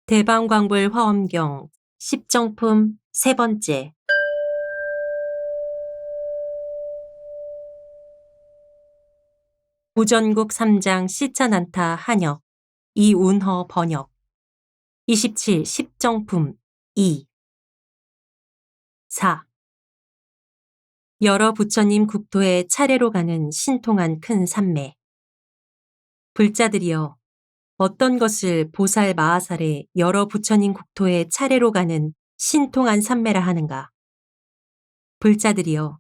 대방광불 화엄경 십정품 세 번째. 우전국 3장 시차난타 한역 이운허 번역 27 십정품 2 4. 여러 부처님 국토에 차례로 가는 신통한 큰 산매. 불자들이여, 어떤 것을 보살 마하살의 여러 부처님 국토에 차례로 가는 신통한 산매라 하는가? 불자들이여,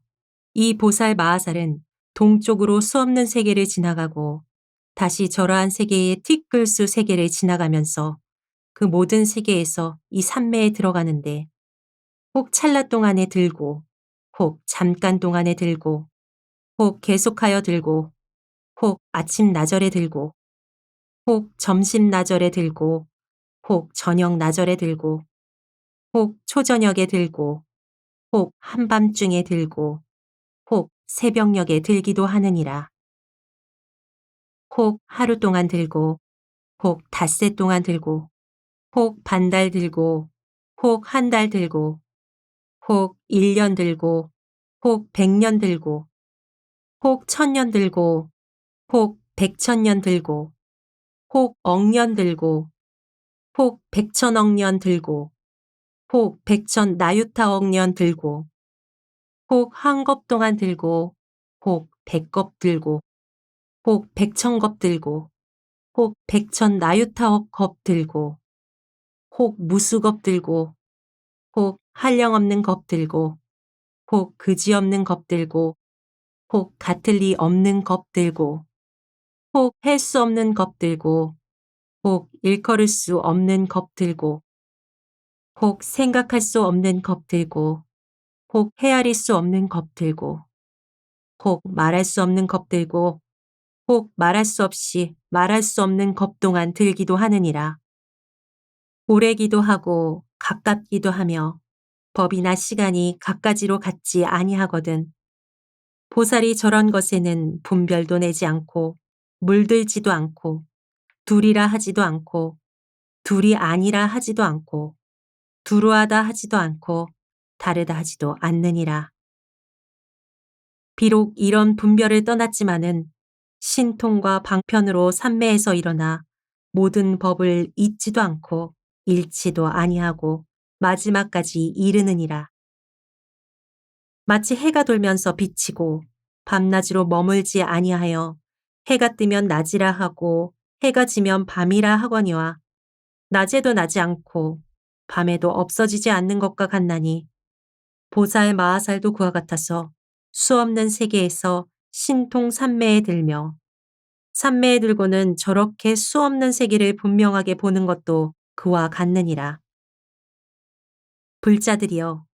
이 보살 마하살은 동쪽으로 수없는 세계를 지나가고 다시 저러한 세계의 티끌수 세계를 지나가면서 그 모든 세계에서 이 산매에 들어가는데 혹 찰나 동안에 들고 혹 잠깐 동안에 들고 혹 계속하여 들고 혹 아침 나절에 들고 혹 점심 나절에 들고 혹 저녁 나절에 들고 혹 초저녁에 들고 혹 한밤중에 들고 혹 새벽녘에 들기도 하느니라. 혹 하루 동안 들고 혹 닷새 동안 들고 혹 반달 들고 혹 한 달 들고 혹 1년 들고 혹 100년 들고 혹 1000년 들고 혹 100,000년 들고 혹 억년 들고 혹 100,000억 년 들고 혹 100,000나유타억 년 들고 혹 한 겁 동안 들고 혹 100겁 들고 혹 100,000겁 들고 혹 100,000나유타억 겁 들고 혹 무수겁 들고 혹 한량없는 겁 들고 혹 그지없는 겁 들고 혹 같을 리 없는 겁 들고 혹 할 수 없는 겁 들고 혹 일컬을 수 없는 겁 들고 혹 생각할 수 없는 겁 들고 혹 헤아릴 수 없는 겁 들고 혹 말할 수 없는 겁 들고 혹 말할 수 없이 말할 수 없는 겁 동안 들기도 하느니라. 오래기도 하고 가깝기도 하며 법이나 시간이 갖가지로 같지 아니하거든. 보살이 저런 것에는 분별도 내지 않고 물들지도 않고 둘이라 하지도 않고 둘이 아니라 하지도 않고 두루하다 하지도 않고 다르다 하지도 않느니라. 비록 이런 분별을 떠났지만은 신통과 방편으로 삼매에서 일어나 모든 법을 잊지도 않고 잃지도 아니하고 마지막까지 이르느니라. 마치 해가 돌면서 비치고 밤낮으로 머물지 아니하여 해가 뜨면 낮이라 하고 해가 지면 밤이라 하거니와 낮에도 나지 않고 밤에도 없어지지 않는 것과 같나니 보살 마하살도 그와 같아서 수없는 세계에서 신통 삼매에 들며 삼매에 들고는 저렇게 수없는 세계를 분명하게 보는 것도 그와 같느니라. 불자들이여,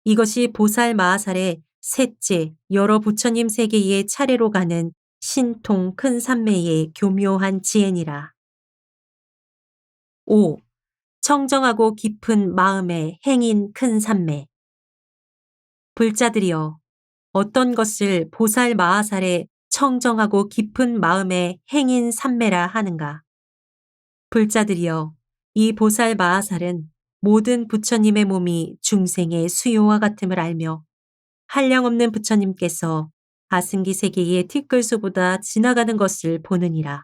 이것이 보살 마하살의 셋째 여러 부처님 세계의 차례로 가는 신통 큰 삼매의 교묘한 지혜니라. 5. 청정하고 깊은 마음의 행인 큰 삼매. 불자들이여, 어떤 것을 보살 마하살의 청정하고 깊은 마음의 행인 삼매라 하는가? 불자들이여, 이 보살 마하살은 모든 부처님의 몸이 중생의 수요와 같음을 알며 한량없는 부처님께서 아승기 세계의 티끌수보다 지나가는 것을 보느니라.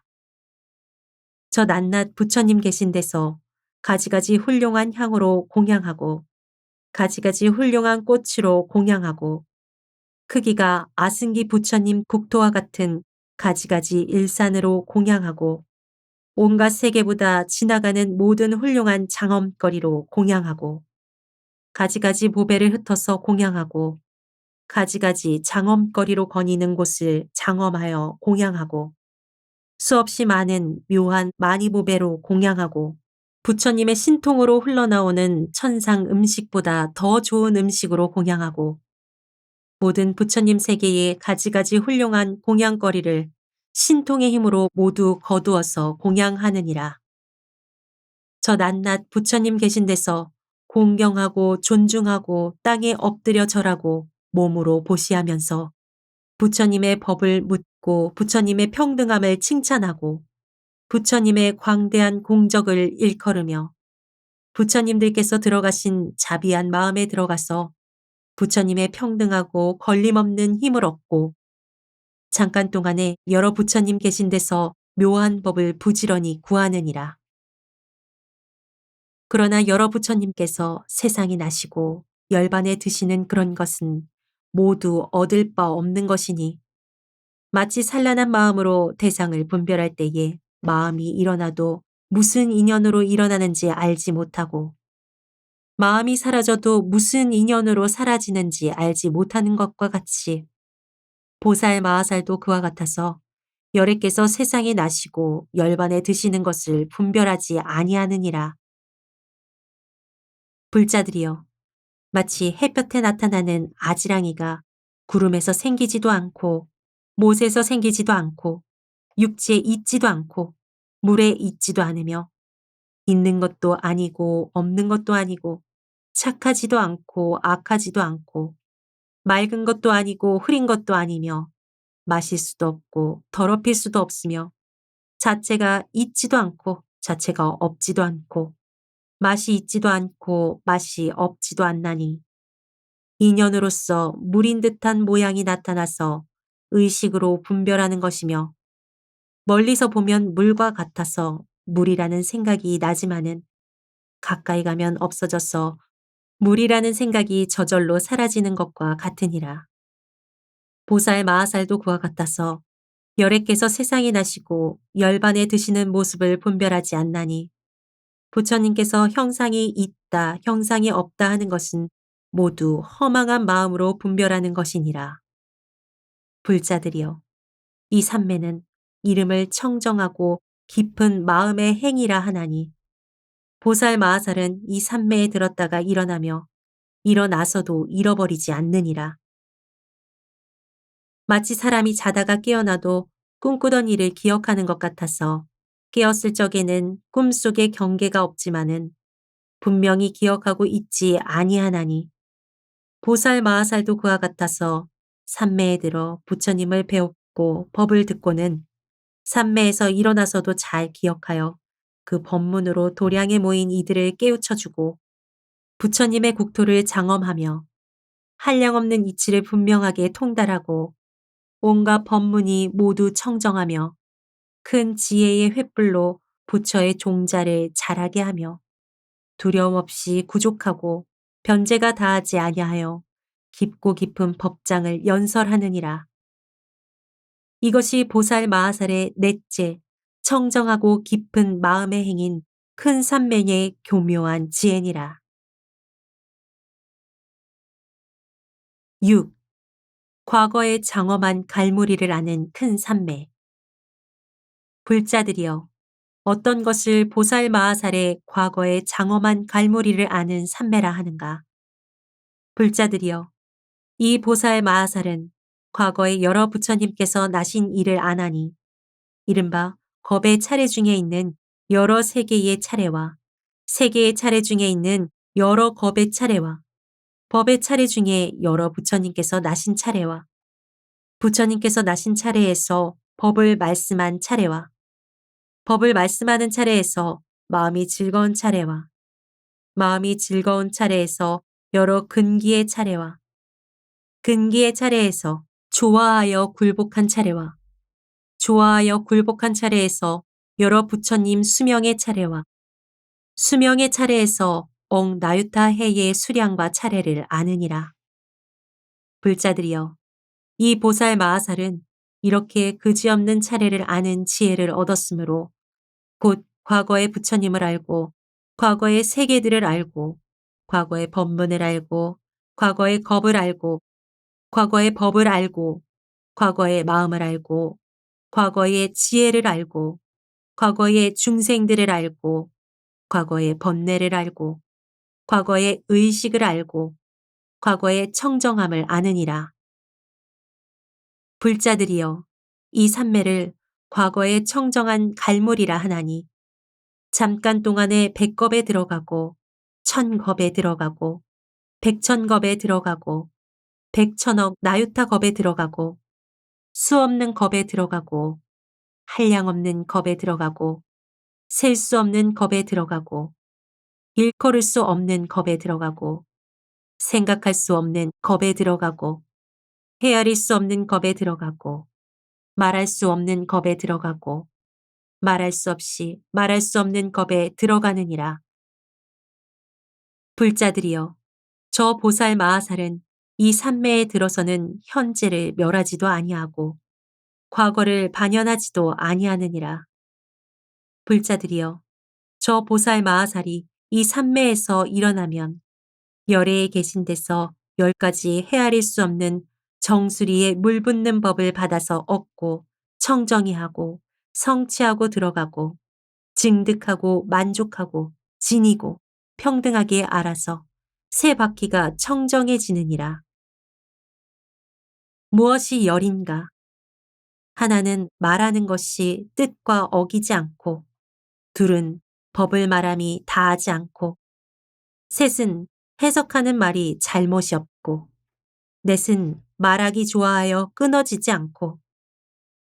저 낱낱 부처님 계신 데서 가지가지 훌륭한 향으로 공양하고 가지가지 훌륭한 꽃으로 공양하고 크기가 아승기 부처님 국토와 같은 가지가지 일산으로 공양하고 온갖 세계보다 지나가는 모든 훌륭한 장엄거리로 공양하고 가지가지 보배를 흩어서 공양하고 가지가지 장엄거리로 거니는 곳을 장엄하여 공양하고 수없이 많은 묘한 마니보배로 공양하고 부처님의 신통으로 흘러나오는 천상 음식보다 더 좋은 음식으로 공양하고 모든 부처님 세계의 가지가지 훌륭한 공양거리를 신통의 힘으로 모두 거두어서 공양하느니라. 저 낱낱 부처님 계신 데서 공경하고 존중하고 땅에 엎드려 절하고 몸으로 보시하면서 부처님의 법을 묻고 부처님의 평등함을 칭찬하고 부처님의 광대한 공적을 일컬으며 부처님들께서 들어가신 자비한 마음에 들어가서 부처님의 평등하고 걸림없는 힘을 얻고 잠깐 동안에 여러 부처님 계신 데서 묘한 법을 부지런히 구하느니라. 그러나 여러 부처님께서 세상이 나시고 열반에 드시는 그런 것은 모두 얻을 바 없는 것이니 마치 산란한 마음으로 대상을 분별할 때에 마음이 일어나도 무슨 인연으로 일어나는지 알지 못하고 마음이 사라져도 무슨 인연으로 사라지는지 알지 못하는 것과 같이 보살 마하살도 그와 같아서 열애께서 세상에 나시고 열반에 드시는 것을 분별하지 아니하느니라. 불자들이여 마치 햇볕에 나타나는 아지랑이가 구름에서 생기지도 않고 못에서 생기지도 않고 육지에 있지도 않고 물에 있지도 않으며 있는 것도 아니고 없는 것도 아니고 착하지도 않고 악하지도 않고 맑은 것도 아니고 흐린 것도 아니며 마실 수도 없고 더럽힐 수도 없으며 자체가 있지도 않고 자체가 없지도 않고 맛이 있지도 않고 맛이 없지도 않나니 인연으로서 물인 듯한 모양이 나타나서 의식으로 분별하는 것이며 멀리서 보면 물과 같아서 물이라는 생각이 나지만은 가까이 가면 없어져서 물이라는 생각이 저절로 사라지는 것과 같으니라. 보살 마하살도 그와 같아서 열애께서 세상에 나시고 열반에 드시는 모습을 분별하지 않나니 부처님께서 형상이 있다, 형상이 없다 하는 것은 모두 허망한 마음으로 분별하는 것이니라. 불자들이여, 이 삼매는 이름을 청정하고 깊은 마음의 행위라 하나니 보살 마하살은 이 삼매에 들었다가 일어나며 일어나서도 잃어버리지 않느니라. 마치 사람이 자다가 깨어나도 꿈꾸던 일을 기억하는 것 같아서 깨었을 적에는 꿈속에 경계가 없지만은 분명히 기억하고 있지 아니하나니 보살 마하살도 그와 같아서 삼매에 들어 부처님을 배웠고 법을 듣고는 삼매에서 일어나서도 잘 기억하여 그 법문으로 도량에 모인 이들을 깨우쳐주고 부처님의 국토를 장엄하며 한량없는 이치를 분명하게 통달하고 온갖 법문이 모두 청정하며 큰 지혜의 횃불로 부처의 종자를 자라게 하며 두려움 없이 구족하고 변제가 다하지 아니하여 깊고 깊은 법장을 연설하느니라. 이것이 보살 마하살의 넷째 청정하고 깊은 마음의 행인 큰 삼매의 교묘한 지혜니라. 6. 과거의 장엄한 갈무리를 아는 큰 삼매. 불자들이여, 어떤 것을 보살 마하살의 과거의 장엄한 갈무리를 아는 삼매라 하는가? 불자들이여, 이 보살 마하살은 과거에 여러 부처님께서 나신 일을 아나니 이른바 겁의 차례 중에 있는 여러 세계의 차례와 세계의 차례 중에 있는 여러 겁의 차례와 법의 차례 중에 여러 부처님께서 나신 차례와 부처님께서 나신 차례에서 법을 말씀한 차례와 법을 말씀하는 차례에서 마음이 즐거운 차례와 마음이 즐거운 차례에서 여러 근기의 차례와 근기의 차례에서 좋아하여 굴복한 차례와 좋아하여 굴복한 차례에서 여러 부처님 수명의 차례와 수명의 차례에서 나유타 해의 수량과 차례를 아느니라. 불자들이여, 이 보살 마하살은 이렇게 그지없는 차례를 아는 지혜를 얻었으므로 곧 과거의 부처님을 알고 과거의 세계들을 알고 과거의 법문을 알고 과거의 겁을 알고 과거의 법을 알고 과거의 마음을 알고 과거의 지혜를 알고 과거의 중생들을 알고 과거의 번뇌를 알고 과거의 의식을 알고 과거의 청정함을 아느니라. 불자들이여, 이 삼매를 과거의 청정한 갈물이라 하나니 잠깐 동안에 100겁에 들어가고 1000겁에 들어가고 100,000겁에 들어가고 100,000억 나유타 겁에 들어가고 수없는 겁에 들어가고 한량없는 겁에 들어가고 셀 수 없는 겁에 들어가고 일컬을 수 없는 겁에 들어가고 생각할 수 없는 겁에 들어가고 헤아릴 수 없는 겁에 들어가고 말할 수 없는 겁에 들어가고 말할 수 없이 말할 수 없는 겁에 들어가느니라. 불자들이여, 저 보살 마하살은 이 산매에 들어서는 현재를 멸하지도 아니하고 과거를 반연하지도 아니하느니라. 불자들이여, 저 보살 마하살이 이 산매에서 일어나면 열애에 계신 데서 10가지 헤아릴 수 없는 정수리에 물 붓는 법을 받아서 얻고 청정히하고 성취하고 들어가고 증득하고 만족하고 지니고 평등하게 알아서 세 바퀴가 청정해지느니라. 무엇이 열인가? 하나는 말하는 것이 뜻과 어기지 않고, 둘은 법을 말함이 다하지 않고, 셋은 해석하는 말이 잘못이 없고, 넷은 말하기 좋아하여 끊어지지 않고,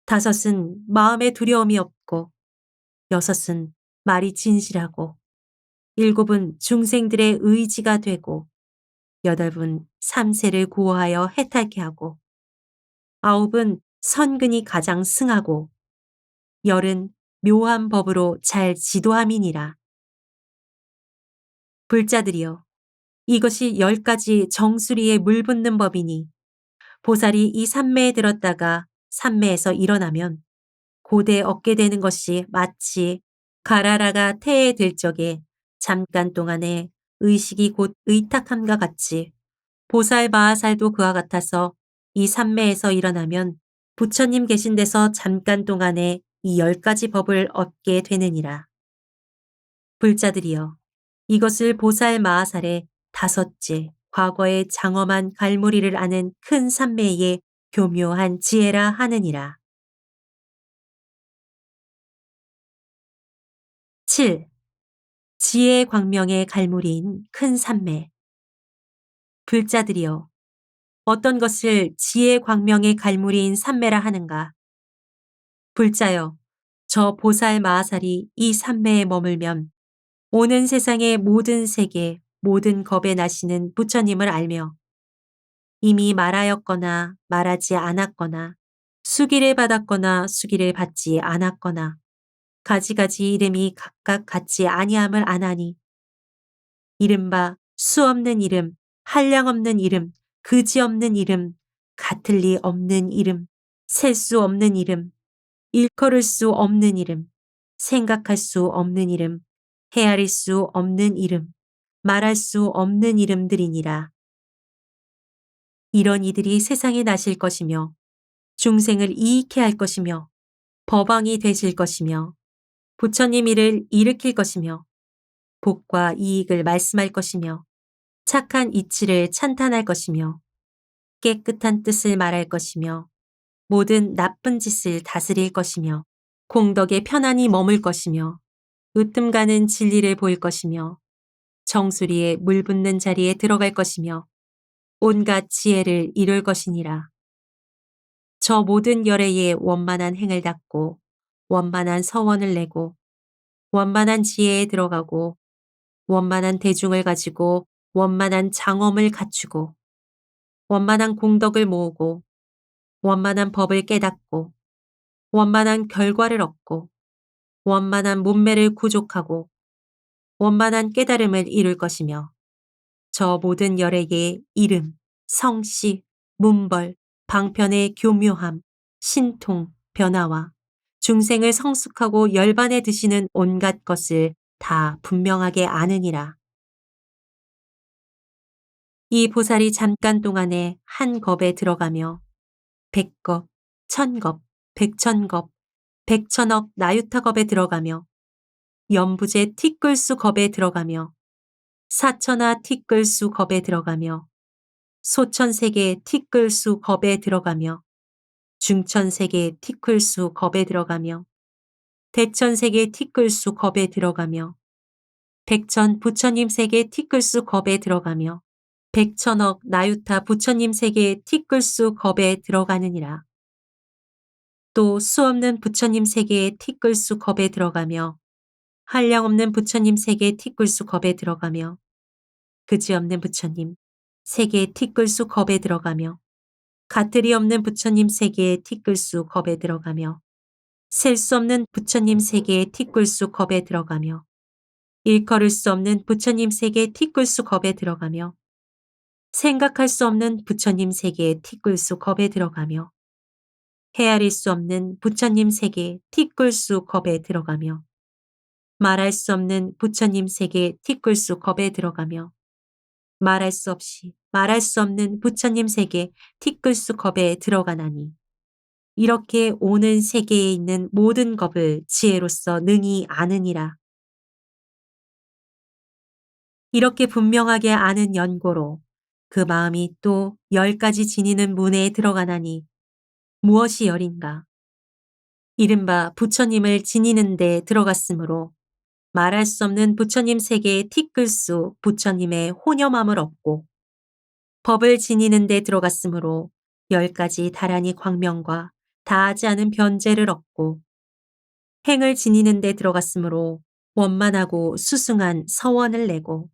다섯은 마음에 두려움이 없고, 여섯은 말이 진실하고, 일곱은 중생들의 의지가 되고, 여덟은 삼세를 구호하여 해탈케 하고, 아홉은 선근이 가장 승하고, 열은 묘한 법으로 잘 지도함이니라. 불자들이여, 이것이 10가지 정수리에 물 붓는 법이니 보살이 이 산매에 들었다가 산매에서 일어나면 고대 얻게 되는 것이 마치 가라라가 태에 들 적에 잠깐 동안에 의식이 곧 의탁함과 같이 보살 마하살도 그와 같아서 이 산매에서 일어나면 부처님 계신 데서 잠깐 동안에 이 10가지 법을 얻게 되느니라. 불자들이여, 이것을 보살 마하살의 다섯째 과거의 장엄한 갈무리를 아는 큰 산매의 교묘한 지혜라 하느니라. 7. 지혜의 광명의 갈무리인 큰 산매. 불자들이여, 어떤 것을 지혜의 광명의 갈무리인 산매라 하는가? 불자여, 저 보살 마하살이 이 산매에 머물면 오는 세상의 모든 세계, 모든 겁에 나시는 부처님을 알며 이미 말하였거나 말하지 않았거나 수기를 받았거나 수기를 받지 않았거나 가지가지 이름이 각각 같지 아니함을 아나니 이른바 수 없는 이름, 한량 없는 이름, 그지 없는 이름, 같을 리 없는 이름, 셀 수 없는 이름, 일컬을 수 없는 이름, 생각할 수 없는 이름, 헤아릴 수 없는 이름, 말할 수 없는 이름들이니라. 이런 이들이 세상에 나실 것이며 중생을 이익해 할 것이며 법왕이 되실 것이며 부처님 일을 일으킬 것이며 복과 이익을 말씀할 것이며 착한 이치를 찬탄할 것이며 깨끗한 뜻을 말할 것이며 모든 나쁜 짓을 다스릴 것이며 공덕에 편안히 머물 것이며 으뜸 가는 진리를 보일 것이며 정수리에 물 붓는 자리에 들어갈 것이며 온갖 지혜를 이룰 것이니라. 저 모든 열애에 원만한 행을 닦고 원만한 서원을 내고 원만한 지혜에 들어가고 원만한 대중을 가지고 원만한 장엄을 갖추고 원만한 공덕을 모으고 원만한 법을 깨닫고 원만한 결과를 얻고 원만한 문매를 구족하고 원만한 깨달음을 이룰 것이며 저 모든 열애의 이름, 성씨, 문벌, 방편의 교묘함, 신통, 변화와 중생을 성숙하고 열반에 드시는 온갖 것을 다 분명하게 아느니라. 이 보살이 잠깐 동안에 한 겁에 들어가며 100겁, 1000겁, 100,000겁, 100,000억 나유타겁에 들어가며 연부제 티끌수 겁에 들어가며 사천하 티끌수 겁에 들어가며 소천세계 티끌수 겁에 들어가며 중천세계 티끌수 겁에 들어가며 대천세계 티끌수 겁에 들어가며 백천 부처님 세계 티끌수 겁에 들어가며 100,000억 나유타 부처님 세계 티끌수 겁에 들어가느니라. 또 수없는 부처님 세계의 티끌수 겁에 들어가며 한량없는 부처님 세계 티끌수 겁에 들어가며 그지없는 부처님 세계 티끌수 겁에 들어가며 가틀이 없는 부처님 세계의 티끌수 겁에 들어가며 셀 수 없는 부처님 세계의 티끌수 겁에 들어가며 일컬을 수 없는 부처님 세계의 티끌수 겁에 들어가며 생각할 수 없는 부처님 세계의 티끌수 겁에 들어가며 헤아릴 수 없는 부처님 세계의 티끌수 겁에 들어가며 말할 수 없는 부처님 세계의 티끌수 겁에 들어가며 말할 수 없이 말할 수 없는 부처님 세계 티끌수 겁에 들어가나니 이렇게 오는 세계에 있는 모든 겁을 지혜로서 능히 아느니라. 이렇게 분명하게 아는 연고로 그 마음이 또 10가지 지니는 문에 들어가나니 무엇이 열인가? 이른바 부처님을 지니는 데 들어갔으므로 말할 수 없는 부처님 세계의 티끌수 부처님의 혼념함을 얻고 법을 지니는 데 들어갔으므로 10가지 다란히 광명과 다하지 않은 변제를 얻고 행을 지니는 데 들어갔으므로 원만하고 수승한 서원을 내고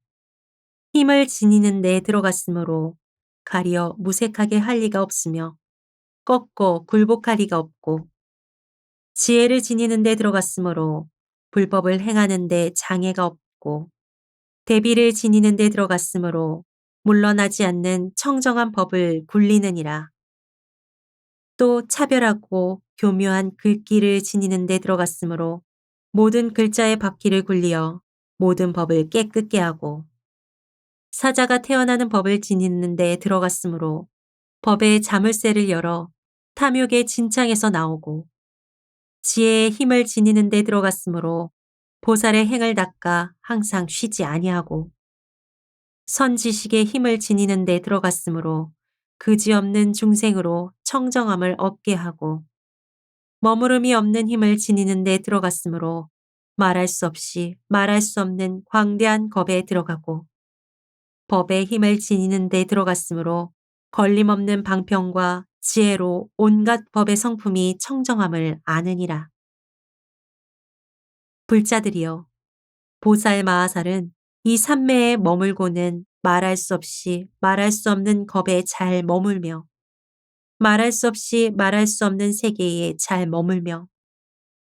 힘을 지니는 데 들어갔으므로 가리어 무색하게 할 리가 없으며 꺾고 굴복할 리가 없고 지혜를 지니는 데 들어갔으므로 불법을 행하는 데 장애가 없고 대비를 지니는 데 들어갔으므로 물러나지 않는 청정한 법을 굴리느니라. 또 차별하고 교묘한 글귀를 지니는 데 들어갔으므로 모든 글자의 바퀴를 굴리어 모든 법을 깨끗게 하고 사자가 태어나는 법을 지니는 데 들어갔으므로 법의 자물쇠를 열어 탐욕의 진창에서 나오고 지혜의 힘을 지니는 데 들어갔으므로 보살의 행을 닦아 항상 쉬지 아니하고 선지식의 힘을 지니는 데 들어갔으므로 그지없는 중생으로 청정함을 얻게 하고 머무름이 없는 힘을 지니는 데 들어갔으므로 말할 수 없이 말할 수 없는 광대한 겁에 들어가고 법의 힘을 지니는 데 들어갔으므로 걸림없는 방편과 지혜로 온갖 법의 성품이 청정함을 아느니라. 불자들이여 보살 마하살은 이 삼매에 머물고는 말할 수 없이 말할 수 없는 겁에 잘 머물며 말할 수 없이 말할 수 없는 세계에 잘 머물며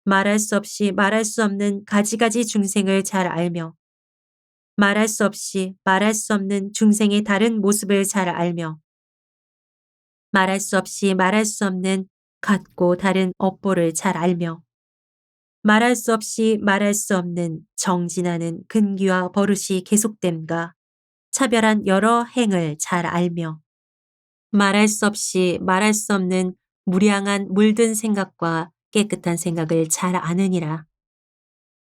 말할 수 없이 말할 수 없는 가지가지 중생을 잘 알며 말할 수 없이 말할 수 없는 중생의 다른 모습을 잘 알며 말할 수 없이 말할 수 없는 같고 다른 업보를 잘 알며 말할 수 없이 말할 수 없는 정진하는 근기와 버릇이 계속됨과 차별한 여러 행을 잘 알며 말할 수 없이 말할 수 없는 무량한 물든 생각과 깨끗한 생각을 잘 아느니라.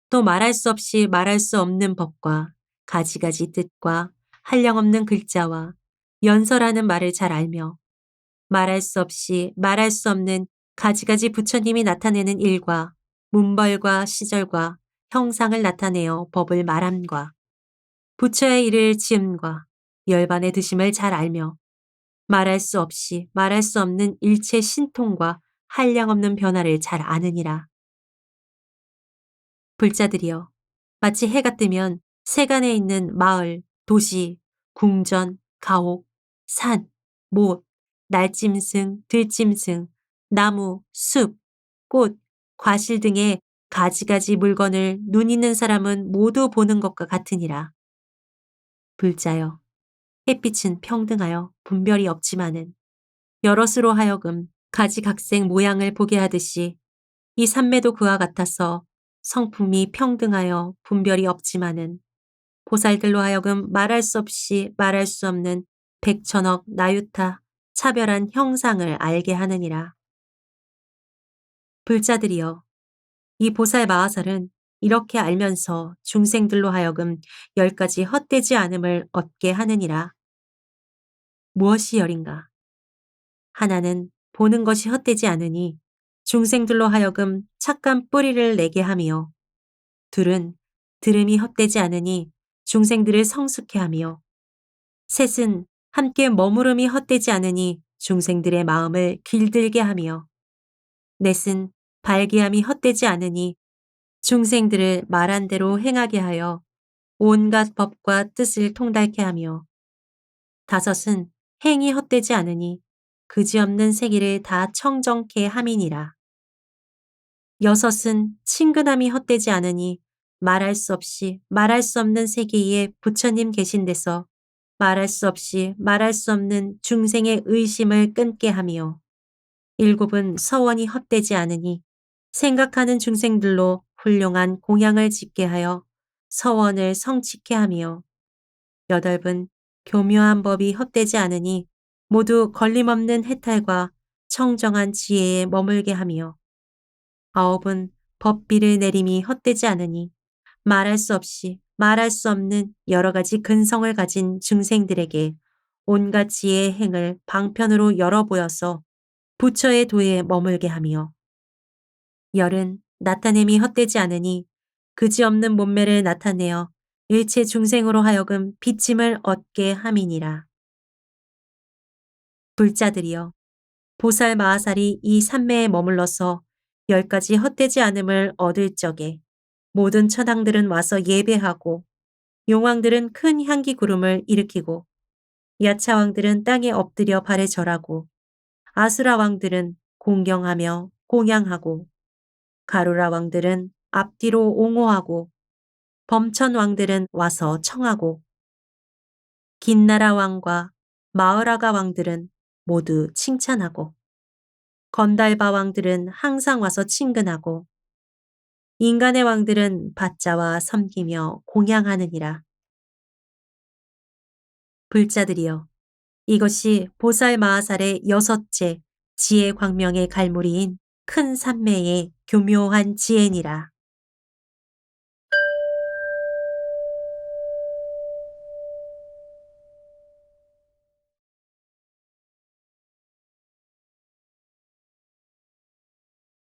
또 말할 수 없이 말할 수 없는 법과 가지가지 뜻과 한량없는 글자와 연설하는 말을 잘 알며 말할 수 없이 말할 수 없는 가지가지 부처님이 나타내는 일과 문벌과 시절과 형상을 나타내어 법을 말함과 부처의 일을 지음과 열반의 드심을 잘 알며 말할 수 없이 말할 수 없는 일체 신통과 한량없는 변화를 잘 아느니라. 불자들이여 마치 해가 뜨면 세간에 있는 마을, 도시, 궁전, 가옥, 산, 못, 날짐승, 들짐승, 나무, 숲, 꽃, 과실 등의 가지가지 물건을 눈 있는 사람은 모두 보는 것과 같으니라. 불자여, 햇빛은 평등하여 분별이 없지만은 여럿으로 하여금 가지각색 모양을 보게 하듯이 이 삼매도 그와 같아서 성품이 평등하여 분별이 없지만은 보살들로 하여금 말할 수 없이 말할 수 없는 백천억 나유타 차별한 형상을 알게 하느니라. 불자들이여 이 보살 마하살은 이렇게 알면서 중생들로 하여금 10가지 헛되지 않음을 얻게 하느니라. 무엇이 열인가? 하나는 보는 것이 헛되지 않으니 중생들로 하여금 착한 뿌리를 내게 하며 둘은 들음이 헛되지 않으니 중생들을 성숙해 하며 셋은 함께 머무름이 헛되지 않으니 중생들의 마음을 길들게 하며 넷은 발기함이 헛되지 않으니 중생들을 말한 대로 행하게 하여 온갖 법과 뜻을 통달케 하며 다섯은 행이 헛되지 않으니 그지없는 세기를 다 청정케 함이니라. 여섯은 친근함이 헛되지 않으니 말할 수 없이 말할 수 없는 세계에 부처님 계신 데서 말할 수 없이 말할 수 없는 중생의 의심을 끊게 하며 일곱은 서원이 헛되지 않으니 생각하는 중생들로 훌륭한 공양을 짓게 하여 서원을 성취케 하며 여덟은 교묘한 법이 헛되지 않으니 모두 걸림없는 해탈과 청정한 지혜에 머물게 하며 아홉은 법비를 내림이 헛되지 않으니 말할 수 없이 말할 수 없는 여러 가지 근성을 가진 중생들에게 온갖 지혜의 행을 방편으로 열어 보여서 부처의 도에 머물게 하며 열은 나타냄이 헛되지 않으니 그지없는 몸매를 나타내어 일체 중생으로 하여금 비침을 얻게 함이니라. 불자들이여 보살 마하살이 이 삼매에 머물러서 10가지 헛되지 않음을 얻을 적에 모든 천황들은 와서 예배하고 용왕들은 큰 향기 구름을 일으키고 야차왕들은 땅에 엎드려 발에 절하고 아수라 왕들은 공경하며 공양하고 가루라 왕들은 앞뒤로 옹호하고 범천 왕들은 와서 청하고 긴나라 왕과 마을아가 왕들은 모두 칭찬하고 건달바 왕들은 항상 와서 친근하고 인간의 왕들은 받자와 섬기며 공양하느니라. 불자들이여 이것이 보살 마하살의 여섯째 지혜 광명의 갈무리인 큰 삼매의 교묘한 지혜니라.